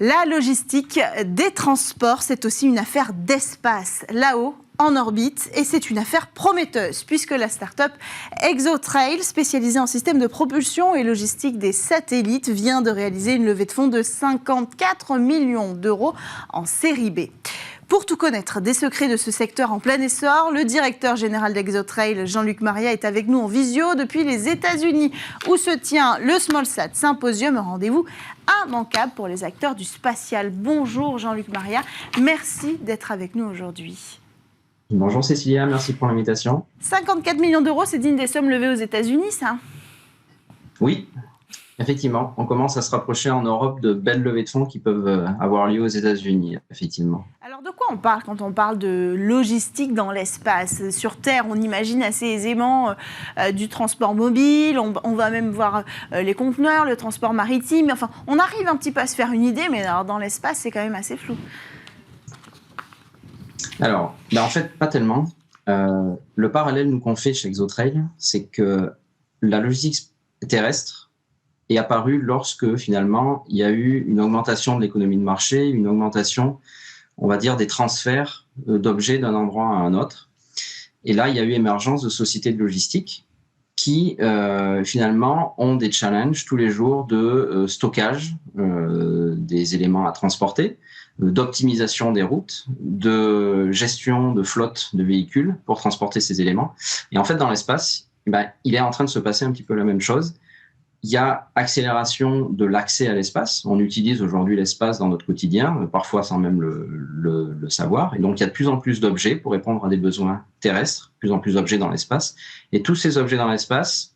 La logistique des transports, c'est aussi une affaire d'espace, là-haut, en orbite, et c'est une affaire prometteuse, puisque la start-up Exotrail, spécialisée en système de propulsion et logistique des satellites, vient de réaliser une levée de fonds de 54 millions d'euros en série B. Pour tout connaître des secrets de ce secteur en plein essor, le directeur général d'Exotrail, Jean-Luc Maria, est avec nous en visio depuis les États-Unis, où se tient le SmallSat Symposium, un rendez-vous immanquable pour les acteurs du spatial. Bonjour Jean-Luc Maria, merci d'être avec nous aujourd'hui. Bonjour Cécilia, merci pour l'invitation. 54 millions d'euros, c'est digne des sommes levées aux États-Unis, ça ? Oui, effectivement, on commence à se rapprocher en Europe de belles levées de fonds qui peuvent avoir lieu aux États-Unis, effectivement. Alors de quoi on parle quand on parle de logistique dans l'espace ? Sur Terre, on imagine assez aisément du transport mobile, on va même voir les conteneurs, le transport maritime, enfin on arrive un petit peu à se faire une idée, mais alors, dans l'espace, c'est quand même assez flou. Alors, en fait, pas tellement. Le parallèle qu'on fait chez Exotrail, c'est que la logistique terrestre est apparue lorsque, finalement, il y a eu une augmentation de l'économie de marché, une augmentation, on va dire, des transferts d'objets d'un endroit à un autre. Et là, il y a eu émergence de sociétés de logistique qui, finalement, ont des challenges tous les jours de stockage des éléments à transporter, d'optimisation des routes, de gestion de flotte de véhicules pour transporter ces éléments. Et en fait, dans l'espace, il est en train de se passer un petit peu la même chose. Il y a accélération de l'accès à l'espace. On utilise aujourd'hui l'espace dans notre quotidien, parfois sans même le savoir. Et donc, il y a de plus en plus d'objets pour répondre à des besoins terrestres, de plus en plus d'objets dans l'espace. Et tous ces objets dans l'espace,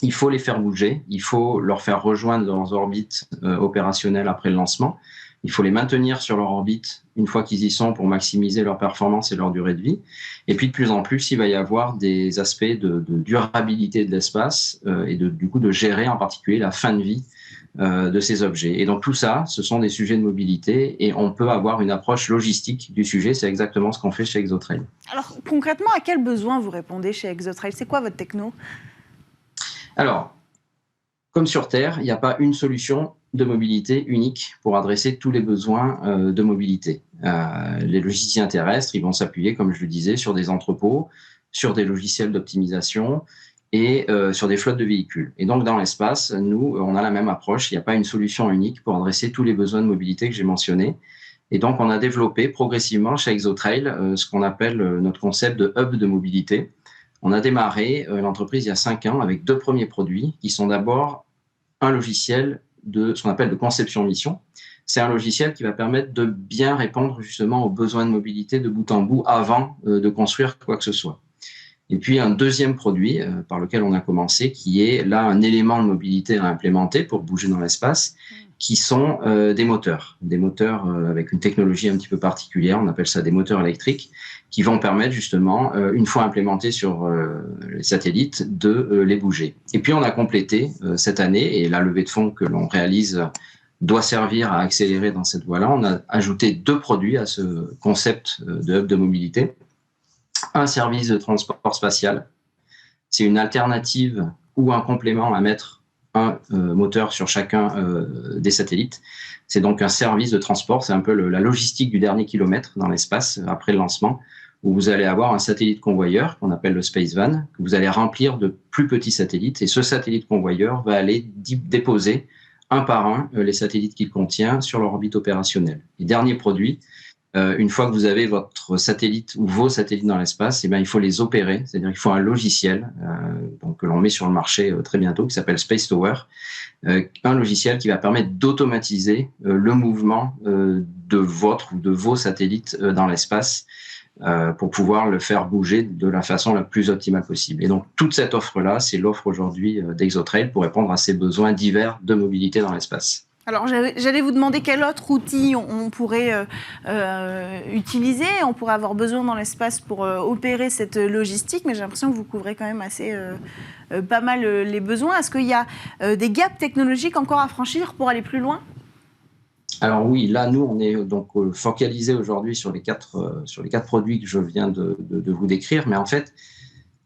il faut les faire bouger, il faut leur faire rejoindre leurs orbites opérationnelles après le lancement. Il faut les maintenir sur leur orbite une fois qu'ils y sont pour maximiser leur performance et leur durée de vie. Et puis, de plus en plus, il va y avoir des aspects de durabilité de l'espace et du coup de gérer en particulier la fin de vie de ces objets. Et donc, tout ça, ce sont des sujets de mobilité et on peut avoir une approche logistique du sujet. C'est exactement ce qu'on fait chez Exotrail. Alors, concrètement, à quel besoin vous répondez chez Exotrail ? C'est quoi votre techno ? Alors, comme sur Terre, il n'y a pas une solution de mobilité unique pour adresser tous les besoins de mobilité. Les logisticiens terrestres, ils vont s'appuyer, comme je le disais, sur des entrepôts, sur des logiciels d'optimisation et sur des flottes de véhicules. Et donc, dans l'espace, nous, on a la même approche. Il n'y a pas une solution unique pour adresser tous les besoins de mobilité que j'ai mentionnés. Et donc, on a développé progressivement chez Exotrail ce qu'on appelle notre concept de hub de mobilité. On a démarré l'entreprise il y a 5 ans avec 2 premiers produits qui sont d'abord un logiciel de ce qu'on appelle de conception-mission. C'est un logiciel qui va permettre de bien répondre justement aux besoins de mobilité de bout en bout avant de construire quoi que ce soit. Et puis un deuxième produit par lequel on a commencé qui est là un élément de mobilité à implémenter pour bouger dans l'espace qui sont des moteurs avec une technologie un petit peu particulière, on appelle ça des moteurs électriques qui vont permettre justement, une fois implémentés sur les satellites, de les bouger. Et puis on a complété cette année, et la levée de fonds que l'on réalise doit servir à accélérer dans cette voie-là, on a ajouté 2 produits à ce concept de hub de mobilité. Un service de transport spatial, c'est une alternative ou un complément à mettre un moteur sur chacun des satellites. C'est donc un service de transport, c'est un peu la logistique du dernier kilomètre dans l'espace après le lancement, où vous allez avoir un satellite convoyeur qu'on appelle le Space Van, que vous allez remplir de plus petits satellites, et ce satellite convoyeur va aller déposer un par un les satellites qu'il contient sur leur orbite opérationnelle. Et dernier produit, une fois que vous avez votre satellite ou vos satellites dans l'espace, il faut les opérer, c'est-à-dire qu'il faut un logiciel donc, que l'on met sur le marché très bientôt, qui s'appelle Space Tower, un logiciel qui va permettre d'automatiser le mouvement de votre ou de vos satellites dans l'espace pour pouvoir le faire bouger de la façon la plus optimale possible. Et donc, toute cette offre-là, c'est l'offre aujourd'hui d'Exotrail pour répondre à ces besoins divers de mobilité dans l'espace. Alors, j'allais vous demander quel autre outil on pourrait utiliser, on pourrait avoir besoin dans l'espace pour opérer cette logistique, mais j'ai l'impression que vous couvrez quand même assez pas mal les besoins. Est-ce qu'il y a des gaps technologiques encore à franchir pour aller plus loin ? Alors oui, là, nous, on est donc focalisé aujourd'hui sur les quatre produits que je viens de vous décrire, mais en fait,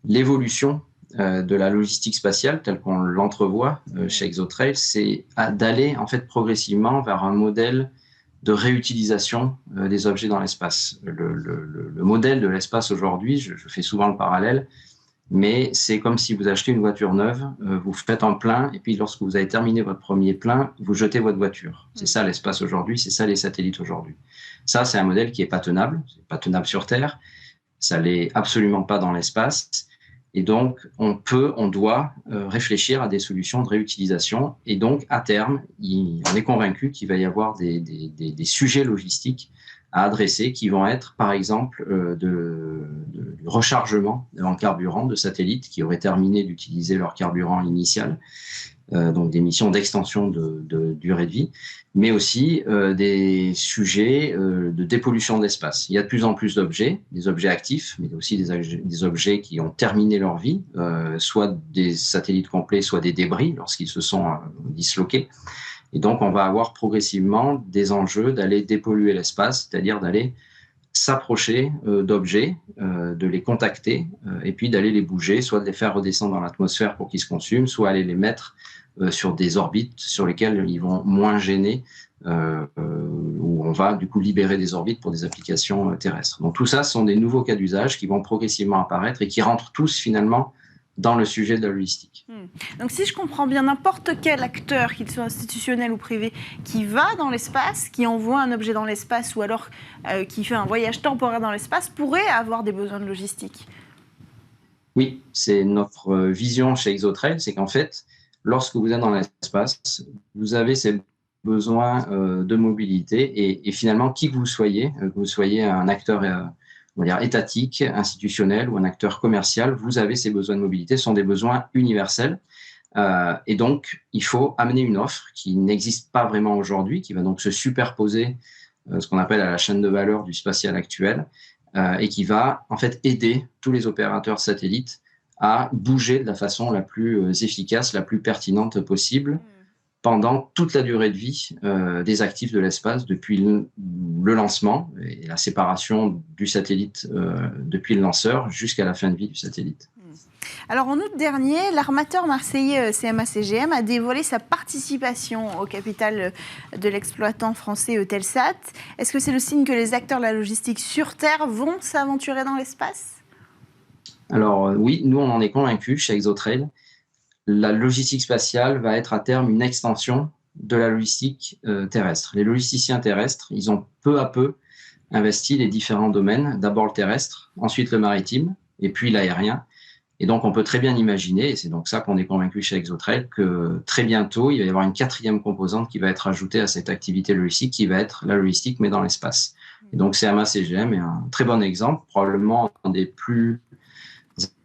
l'évolution de la logistique spatiale, telle qu'on l'entrevoit chez Exotrail, c'est d'aller en fait progressivement vers un modèle de réutilisation des objets dans l'espace. Le modèle de l'espace aujourd'hui, je fais souvent le parallèle, mais c'est comme si vous achetez une voiture neuve, vous faites un plein, et puis lorsque vous avez terminé votre premier plein, vous jetez votre voiture. C'est ça l'espace aujourd'hui, c'est ça les satellites aujourd'hui. Ça, c'est un modèle qui n'est pas tenable. C'est pas tenable sur Terre, ça l'est absolument pas dans l'espace. Et donc, on doit réfléchir à des solutions de réutilisation. Et donc, à terme, on est convaincu qu'il va y avoir des sujets logistiques à adresser qui vont être, par exemple, du rechargement en carburant de satellites qui auraient terminé d'utiliser leur carburant initial, donc des missions d'extension de durée de vie, mais aussi des sujets de dépollution de l'espace. Il y a de plus en plus d'objets, des objets actifs, mais aussi des objets qui ont terminé leur vie, soit des satellites complets, soit des débris lorsqu'ils se sont disloqués. Et donc, on va avoir progressivement des enjeux d'aller dépolluer l'espace, c'est-à-dire d'aller s'approcher d'objets, de les contacter, et puis d'aller les bouger, soit de les faire redescendre dans l'atmosphère pour qu'ils se consument, soit aller les mettre sur des orbites sur lesquelles ils vont moins gêner, où on va du coup libérer des orbites pour des applications terrestres. Donc tout ça, ce sont des nouveaux cas d'usage qui vont progressivement apparaître et qui rentrent tous finalement dans le sujet de la logistique. Donc si je comprends bien, n'importe quel acteur, qu'il soit institutionnel ou privé, qui va dans l'espace, qui envoie un objet dans l'espace ou alors qui fait un voyage temporaire dans l'espace, pourrait avoir des besoins de logistique. Oui, c'est notre vision chez Exotrail, c'est qu'en fait, lorsque vous êtes dans l'espace, vous avez ces besoins de mobilité et finalement, qui que vous soyez un acteur on va dire étatique, institutionnel ou un acteur commercial, vous avez ces besoins de mobilité, ce sont des besoins universels. Et donc, il faut amener une offre qui n'existe pas vraiment aujourd'hui, qui va donc se superposer ce qu'on appelle à la chaîne de valeur du spatial actuel, et qui va en fait aider tous les opérateurs satellites à bouger de la façon la plus efficace, la plus pertinente possible pendant toute la durée de vie des actifs de l'espace, depuis le lancement et la séparation du satellite depuis le lanceur jusqu'à la fin de vie du satellite. Alors en août dernier, l'armateur marseillais CMA-CGM a dévoilé sa participation au capital de l'exploitant français Eutelsat. Est-ce que c'est le signe que les acteurs de la logistique sur Terre vont s'aventurer dans l'espace ? Alors oui, nous on en est convaincus chez Exotrail. La logistique spatiale va être à terme une extension de la logistique terrestre. Les logisticiens terrestres, ils ont peu à peu investi les différents domaines, d'abord le terrestre, ensuite le maritime, et puis l'aérien. Et donc, on peut très bien imaginer, et c'est donc ça qu'on est convaincu chez Exotrail, que très bientôt, il va y avoir une quatrième composante qui va être ajoutée à cette activité logistique, qui va être la logistique, mais dans l'espace. Et donc, CMA-CGM est un très bon exemple, probablement un des plus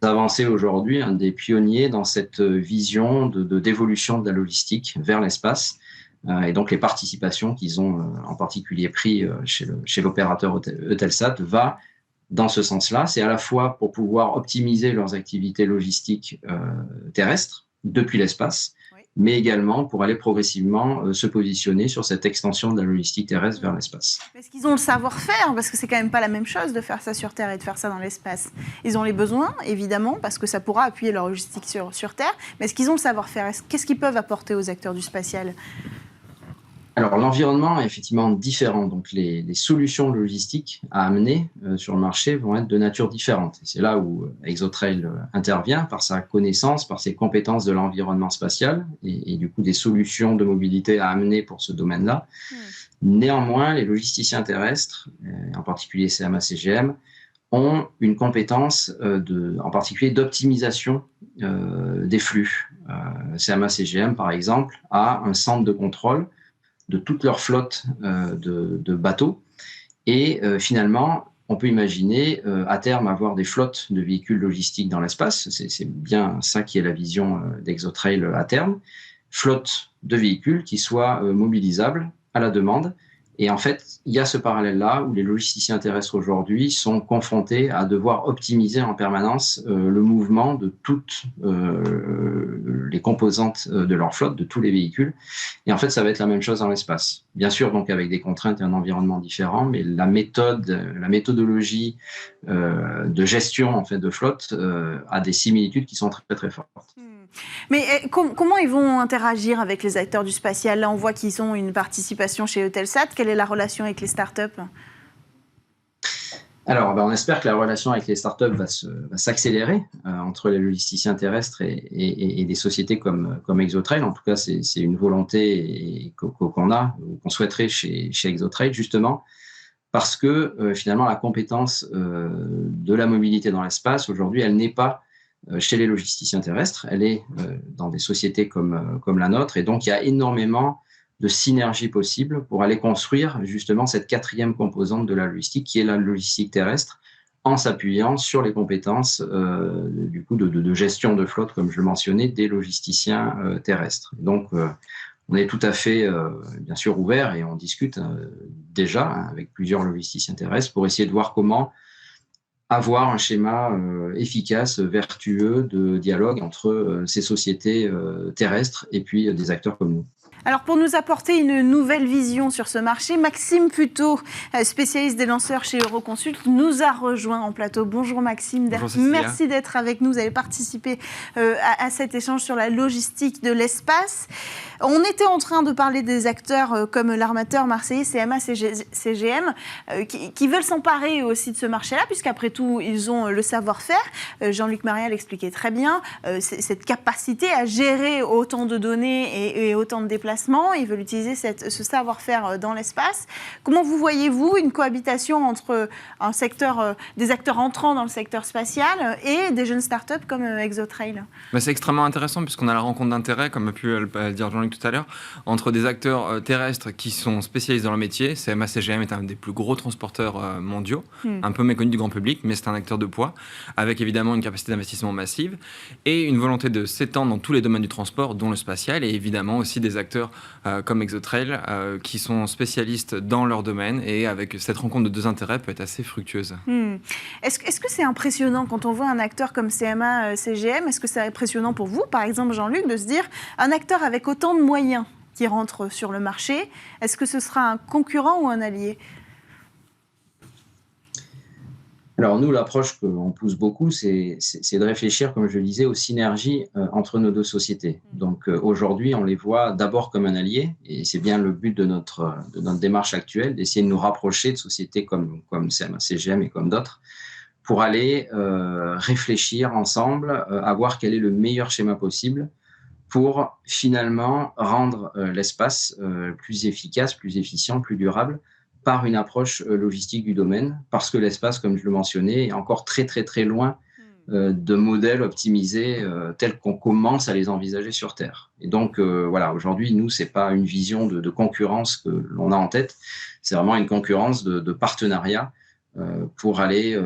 avancés aujourd'hui, un des pionniers dans cette vision d'évolution de la logistique vers l'espace. Et donc, les participations qu'ils ont en particulier pris chez l'opérateur Eutelsat va dans ce sens-là. C'est à la fois pour pouvoir optimiser leurs activités logistiques terrestres depuis l'espace, oui, mais également pour aller progressivement se positionner sur cette extension de la logistique terrestre vers l'espace. Est-ce qu'ils ont le savoir-faire ? Parce que c'est quand même pas la même chose de faire ça sur Terre et de faire ça dans l'espace. Ils ont les besoins, évidemment, parce que ça pourra appuyer leur logistique sur Terre, mais est-ce qu'ils ont le savoir-faire ? Qu'est-ce qu'ils peuvent apporter aux acteurs du spatial ? Alors, l'environnement est effectivement différent. Donc, les solutions logistiques à amener sur le marché vont être de nature différente. Et c'est là où Exotrail intervient par sa connaissance, par ses compétences de l'environnement spatial et du coup des solutions de mobilité à amener pour ce domaine-là. Néanmoins, les logisticiens terrestres, en particulier CMA-CGM, ont une compétence en particulier d'optimisation des flux. CMA-CGM, par exemple, a un centre de contrôle de toute leur flotte de bateaux. Et finalement, on peut imaginer à terme avoir des flottes de véhicules logistiques dans l'espace. C'est bien ça qui est la vision d'Exotrail à terme. Flotte de véhicules qui soient mobilisables à la demande Et en fait, il y a ce parallèle-là où les logisticiens terrestres aujourd'hui sont confrontés à devoir optimiser en permanence le mouvement de toutes les composantes de leur flotte, de tous les véhicules. Et en fait, ça va être la même chose dans l'espace. Bien sûr, donc avec des contraintes et un environnement différent, mais la méthodologie de gestion en fait de flotte a des similitudes qui sont très très fortes. Mais comment ils vont interagir avec les acteurs du spatial? Là, on voit qu'ils ont une participation chez Eutelsat. Quelle est la relation avec les startups? Alors, on espère que la relation avec les startups va s'accélérer entre les logisticiens terrestres et des sociétés comme Exotrail. En tout cas, c'est une volonté qu'on souhaiterait chez Exotrail, justement, parce que finalement, la compétence de la mobilité dans l'espace, aujourd'hui, elle n'est pas chez les logisticiens terrestres, elle est dans des sociétés comme la nôtre, et donc il y a énormément de synergies possibles pour aller construire justement cette quatrième composante de la logistique, qui est la logistique terrestre, en s'appuyant sur les compétences du coup de gestion de flotte, comme je le mentionnais, des logisticiens terrestres. Donc, on est tout à fait, bien sûr, ouvert et on discute déjà avec plusieurs logisticiens terrestres pour essayer de voir comment avoir un schéma efficace, vertueux de dialogue entre ces sociétés terrestres et puis des acteurs comme nous. Alors, pour nous apporter une nouvelle vision sur ce marché, Maxime Puteaux, spécialiste des lanceurs chez Euroconsult, nous a rejoint en plateau. Bonjour Maxime, merci d'être avec nous. Vous avez participé à cet échange sur la logistique de l'espace. On était en train de parler des acteurs comme l'armateur marseillais CMA CGM qui veulent s'emparer aussi de ce marché-là, puisqu'après tout, ils ont le savoir-faire. Jean-Luc Marial l'expliquait très bien, cette capacité à gérer autant de données et autant de déplacements. Ils veulent utiliser ce savoir-faire dans l'espace. Comment vous voyez-vous une cohabitation entre un secteur, des acteurs entrants dans le secteur spatial et des jeunes startups comme Exotrail? C'est extrêmement intéressant puisqu'on a la rencontre d'intérêts, comme a pu le dire Jean-Luc tout à l'heure, entre des acteurs terrestres qui sont spécialisés dans leur métier. CMA CGM est un des plus gros transporteurs mondiaux, un peu méconnu du grand public, mais c'est un acteur de poids, avec évidemment une capacité d'investissement massive et une volonté de s'étendre dans tous les domaines du transport, dont le spatial, et évidemment aussi des acteurs comme Exotrail qui sont spécialistes dans leur domaine, et avec cette rencontre de deux intérêts peut être assez fructueuse. Est-ce que c'est impressionnant quand on voit un acteur comme CMA CGM? Est-ce que c'est impressionnant pour vous, par exemple Jean-Luc, de se dire un acteur avec autant de moyens qui rentre sur le marché, est-ce que ce sera un concurrent ou un allié? Alors nous, l'approche qu'on pousse beaucoup, c'est de réfléchir, comme je le disais, aux synergies entre nos deux sociétés. Donc aujourd'hui, on les voit d'abord comme un allié, et c'est bien le but de notre démarche actuelle, d'essayer de nous rapprocher de sociétés comme CMA CGM et comme d'autres, pour aller réfléchir ensemble, à voir quel est le meilleur schéma possible pour finalement rendre l'espace plus efficace, plus efficient, plus durable, par une approche logistique du domaine, parce que l'espace, comme je le mentionnais, est encore très très très loin de modèles optimisés tels qu'on commence à les envisager sur Terre. Et donc voilà, aujourd'hui, nous, c'est pas une vision de concurrence que l'on a en tête, c'est vraiment une concurrence de partenariat pour aller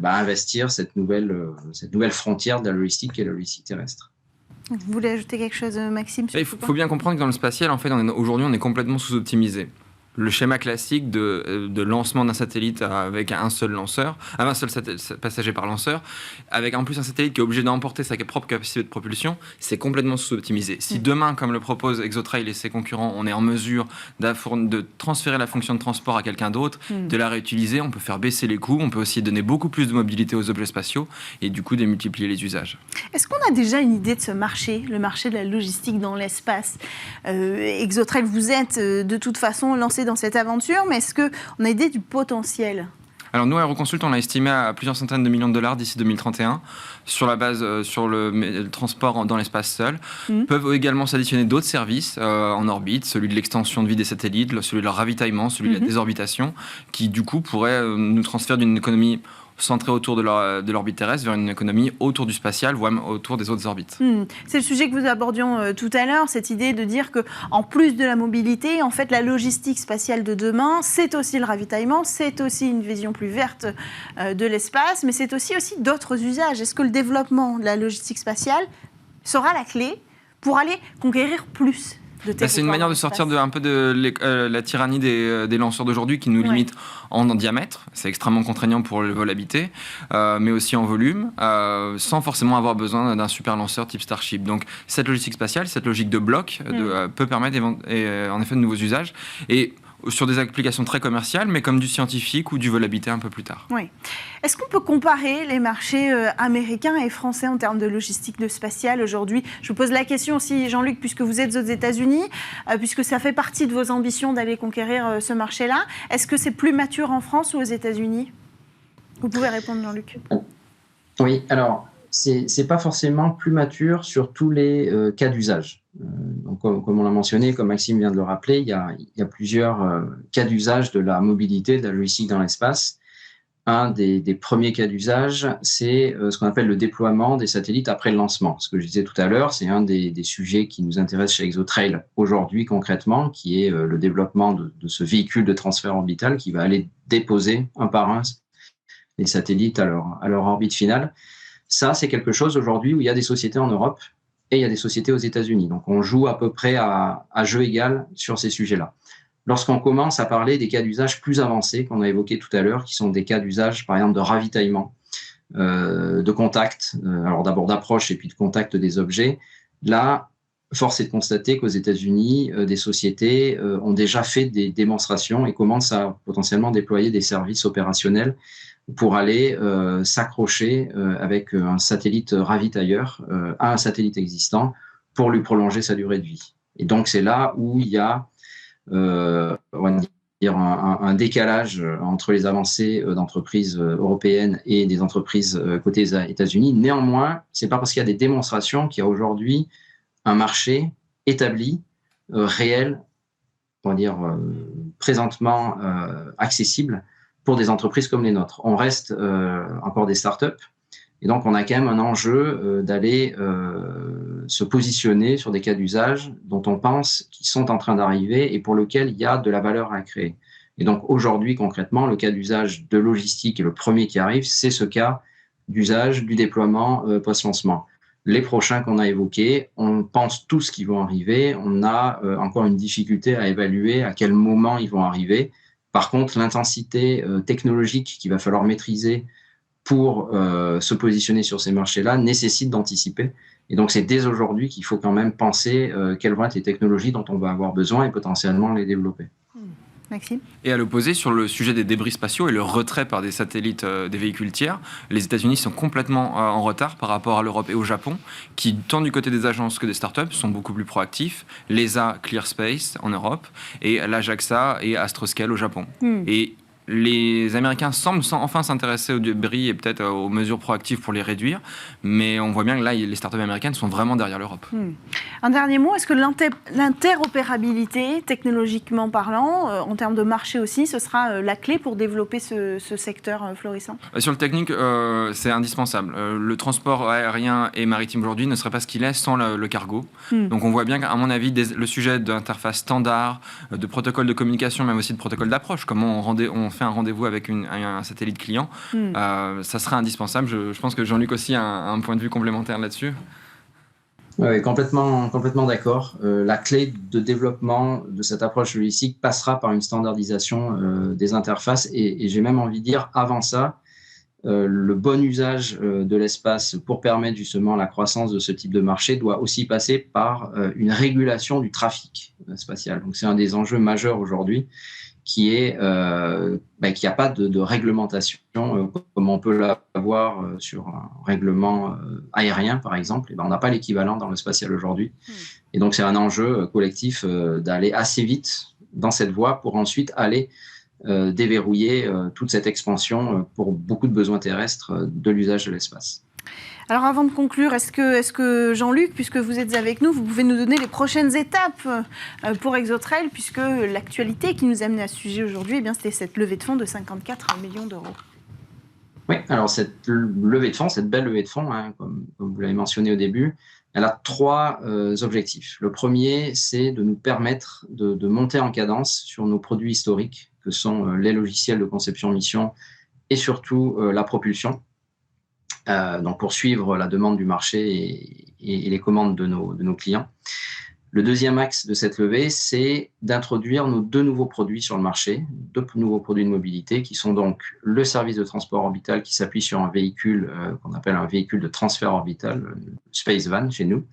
investir cette nouvelle frontière de la logistique qui est la logistique terrestre. Vous voulez ajouter quelque chose, Maxime? Il faut bien comprendre que dans le spatial, en fait, aujourd'hui, on est complètement sous-optimisé. Le schéma classique de lancement d'un satellite avec un seul lanceur, un seul passager par lanceur, avec en plus un satellite qui est obligé d'emporter sa propre capacité de propulsion, c'est complètement sous-optimisé. Si demain, comme le propose Exotrail et ses concurrents, on est en mesure de transférer la fonction de transport à quelqu'un d'autre, de la réutiliser, on peut faire baisser les coûts, on peut aussi donner beaucoup plus de mobilité aux objets spatiaux et du coup démultiplier les usages. Est-ce qu'on a déjà une idée de ce marché, le marché de la logistique dans l'espace? Exotrail, vous êtes de toute façon lancé dans cette aventure, mais est-ce qu'on a idée du potentiel? Alors nous, à Euroconsult, on l'a estimé à plusieurs centaines de millions de dollars d'ici 2031, sur la base sur le transport dans l'espace seul. Peuvent également s'additionner d'autres services en orbite, celui de l'extension de vie des satellites, celui de leur ravitaillement, celui de la désorbitation, qui du coup pourraient nous transférer d'une économie centrée autour de l'orbite terrestre vers une économie autour du spatial, voire même autour des autres orbites. C'est le sujet que vous abordions tout à l'heure, cette idée de dire qu'en plus de la mobilité, en fait, la logistique spatiale de demain, c'est aussi le ravitaillement, c'est aussi une vision plus verte de l'espace, mais c'est aussi d'autres usages. Est-ce que le développement de la logistique spatiale sera la clé pour aller conquérir plus? de territoire. C'est une manière de sortir un peu de la tyrannie des lanceurs d'aujourd'hui qui nous limite en diamètre. C'est extrêmement contraignant pour le vol habité, mais aussi en volume, sans forcément avoir besoin d'un super lanceur type Starship. Donc cette logistique spatiale, cette logique de bloc peut permettre en effet de nouveaux usages. Et sur des applications très commerciales, mais comme du scientifique ou du vol habité un peu plus tard. Oui. Est-ce qu'on peut comparer les marchés américains et français en termes de logistique de spatiale aujourd'hui? Je vous pose la question aussi, Jean-Luc, puisque vous êtes aux États-Unis, puisque ça fait partie de vos ambitions d'aller conquérir ce marché-là. Est-ce que c'est plus mature en France ou aux États-Unis? Vous pouvez répondre, Jean-Luc. Oui, alors, c'est pas forcément plus mature sur tous les cas d'usage. Donc, comme on l'a mentionné, comme Maxime vient de le rappeler, il y a plusieurs cas d'usage de la mobilité, de la logistique dans l'espace. Un des premiers cas d'usage, c'est ce qu'on appelle le déploiement des satellites après le lancement. Ce que je disais tout à l'heure, c'est un des sujets qui nous intéresse chez Exotrail aujourd'hui concrètement, qui est le développement de ce véhicule de transfert orbital qui va aller déposer un par un les satellites à leur orbite finale. Ça, c'est quelque chose aujourd'hui où il y a des sociétés en Europe et il y a des sociétés aux États-Unis. Donc, on joue à peu près à jeu égal sur ces sujets-là. Lorsqu'on commence à parler des cas d'usage plus avancés qu'on a évoqués tout à l'heure, qui sont des cas d'usage, par exemple, de ravitaillement, de contact, alors d'abord d'approche et puis de contact des objets, là, force est de constater qu'aux États-Unis, des sociétés ont déjà fait des démonstrations et commencent à potentiellement déployer des services opérationnels pour aller s'accrocher avec un satellite ravitailleur à un satellite existant pour lui prolonger sa durée de vie. Et donc, c'est là où il y a on va dire un décalage entre les avancées d'entreprises européennes et des entreprises côté États-Unis. Néanmoins, ce n'est pas parce qu'il y a des démonstrations qu'il y a aujourd'hui un marché établi, réel, on va dire présentement accessible pour des entreprises comme les nôtres. On reste encore des startups et donc on a quand même un enjeu d'aller se positionner sur des cas d'usage dont on pense qu'ils sont en train d'arriver et pour lesquels il y a de la valeur à créer. Et donc aujourd'hui, concrètement, le cas d'usage de logistique, et le premier qui arrive, c'est ce cas d'usage du déploiement post-lancement. Les prochains qu'on a évoqués, on pense tous qu'ils vont arriver. On a encore une difficulté à évaluer à quel moment ils vont arriver. Par contre, l'intensité technologique qu'il va falloir maîtriser pour se positionner sur ces marchés-là nécessite d'anticiper. Et donc, c'est dès aujourd'hui qu'il faut quand même penser quelles vont être les technologies dont on va avoir besoin et potentiellement les développer. Maxime ? Et à l'opposé, sur le sujet des débris spatiaux et le retrait par des satellites des véhicules tiers, les États-Unis sont complètement en retard par rapport à l'Europe et au Japon, qui, tant du côté des agences que des startups, sont beaucoup plus proactifs. L'ESA, ClearSpace en Europe, et l'AJAXA et Astroscale au Japon. Et les Américains semblent enfin s'intéresser aux débris et peut-être aux mesures proactives pour les réduire, mais on voit bien que là, les startups américaines sont vraiment derrière l'Europe. Un dernier mot, est-ce que l'interopérabilité, technologiquement parlant, en termes de marché aussi, ce sera la clé pour développer ce secteur florissant ? Sur le technique, c'est indispensable. Le transport aérien et maritime aujourd'hui ne serait pas ce qu'il est sans le cargo. Donc on voit bien qu'à mon avis, le sujet d'interface standard, de protocole de communication, même aussi de protocole d'approche, comment on fait un rendez-vous avec un satellite client, ça serait indispensable. Je pense que Jean-Luc aussi a un point de vue complémentaire là-dessus. Oui, complètement d'accord. La clé de développement de cette approche logistique passera par une standardisation des interfaces et j'ai même envie de dire, avant ça, le bon usage de l'espace pour permettre justement la croissance de ce type de marché doit aussi passer par une régulation du trafic spatial. Donc c'est un des enjeux majeurs aujourd'hui qui est qu'il n'y a pas de réglementation comme on peut l'avoir sur un règlement aérien, par exemple. On n'a pas l'équivalent dans le spatial aujourd'hui. Et donc, c'est un enjeu collectif d'aller assez vite dans cette voie pour ensuite aller déverrouiller toute cette expansion pour beaucoup de besoins terrestres de l'usage de l'espace. Alors avant de conclure, est-ce que Jean-Luc, puisque vous êtes avec nous, vous pouvez nous donner les prochaines étapes pour Exotrail, puisque l'actualité qui nous a amené à ce sujet aujourd'hui, c'était cette levée de fonds de 54 millions d'euros. Oui, alors cette levée de fonds, cette belle levée de fonds, comme vous l'avez mentionné au début, elle a trois objectifs. Le premier, c'est de nous permettre de monter en cadence sur nos produits historiques, que sont les logiciels de conception mission et surtout la propulsion. Donc pour suivre la demande du marché et les commandes de nos clients. Le deuxième axe de cette levée, c'est d'introduire nos 2 nouveaux produits sur le marché, 2 nouveaux produits de mobilité qui sont donc le service de transport orbital qui s'appuie sur un véhicule qu'on appelle un véhicule de transfert orbital, Space Van chez nous,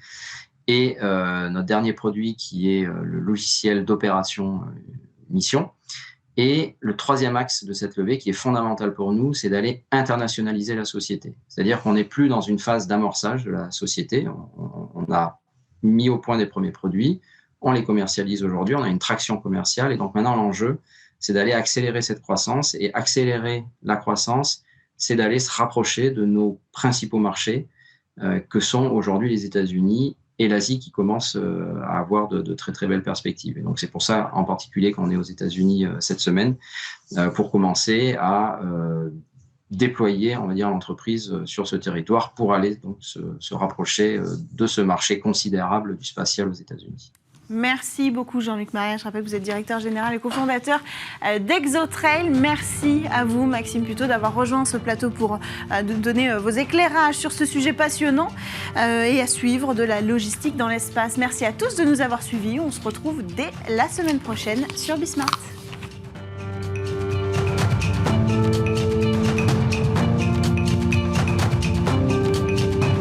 et notre dernier produit qui est le logiciel d'opération mission. Et le troisième axe de cette levée, qui est fondamental pour nous, c'est d'aller internationaliser la société. C'est-à-dire qu'on n'est plus dans une phase d'amorçage de la société. On a mis au point des premiers produits, on les commercialise aujourd'hui, on a une traction commerciale. Et donc maintenant, l'enjeu, c'est d'aller accélérer cette croissance. Et accélérer la croissance, c'est d'aller se rapprocher de nos principaux marchés, que sont aujourd'hui les États-Unis et l'Asie qui commence à avoir de très très belles perspectives. Et donc c'est pour ça en particulier qu'on est aux États-Unis cette semaine pour commencer à déployer, on va dire, l'entreprise sur ce territoire pour aller donc se rapprocher de ce marché considérable du spatial aux États-Unis. Merci beaucoup Jean-Luc Maria. Je rappelle que vous êtes directeur général et cofondateur d'Exotrail. Merci à vous Maxime Puteaux d'avoir rejoint ce plateau pour donner vos éclairages sur ce sujet passionnant et à suivre de la logistique dans l'espace. Merci à tous de nous avoir suivis. On se retrouve dès la semaine prochaine sur Bismart.